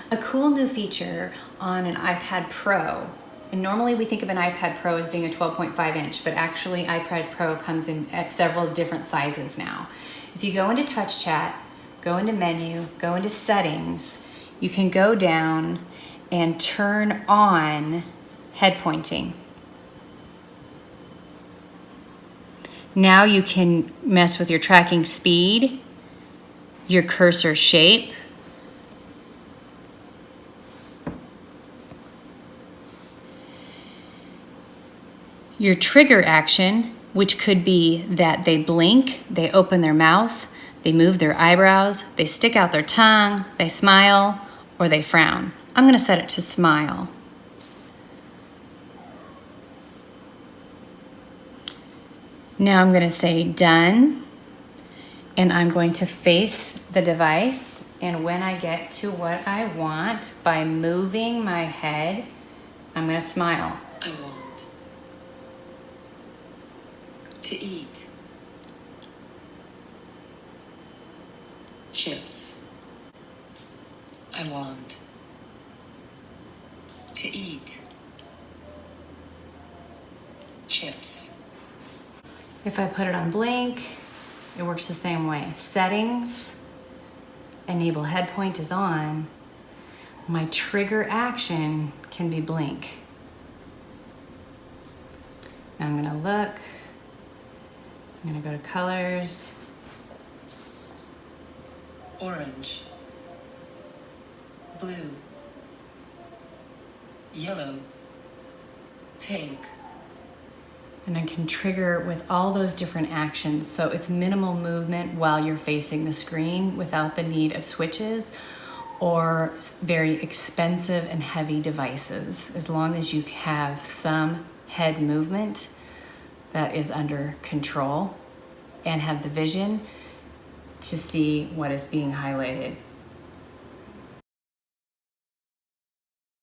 A cool new feature on an iPad Pro, and normally we think of an iPad Pro as being a 12.5 inch, but actually iPad Pro comes in at several different sizes now. If you go into TouchChat, go into menu, go into settings, you can go down and turn on head pointing. Now you can mess with your tracking speed, your cursor shape, your trigger action, which could be that they blink, they open their mouth, they move their eyebrows, they stick out their tongue, they smile, or they frown. I'm going to set it to smile. Now I'm going to say done, and I'm going to face the device, and when I get to what I want, by moving my head, I'm going to smile. I want to eat chips. I want to eat chips. If I put it on blink, it works the same way. Settings, enable head point is on. My trigger action can be blink. Now I'm gonna look. I'm gonna go to colors. Orange, blue, yellow, pink. And I can trigger with all those different actions. So it's minimal movement while you're facing the screen without the need of switches or very expensive and heavy devices. As long as you have some head movement that is under control and have the vision to see what is being highlighted.